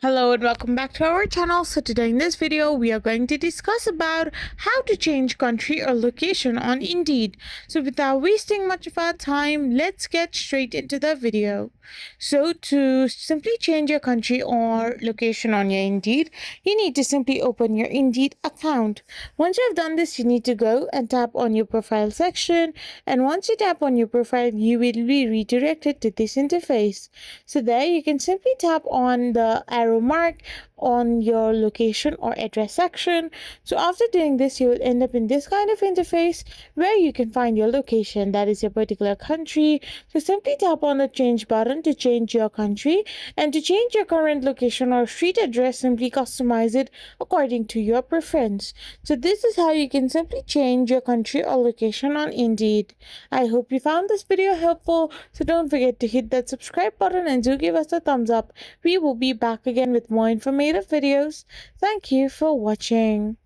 Hello and welcome back to our channel. So today in this video we are going to discuss about how to change country or location on Indeed. So without wasting much of our time, let's get straight into the video. So to simply change your country or location on your Indeed, you need to simply open your Indeed account. Once you've done this, you need to go and tap on your profile section, and once you tap on your profile, you will be redirected to this interface. So there you can simply tap on the arrow mark on your location or address section. So after doing this, you will end up in this kind of interface where you can find your location, that is your particular country. So simply tap on the change button to change your country, and to change your current location or street address, simply customize it according to your preference. So this is how you can simply change your country or location on Indeed. I hope you found this video helpful, so don't forget to hit that subscribe button and do give us a thumbs up. We will be back again with more informative videos. Thank you for watching.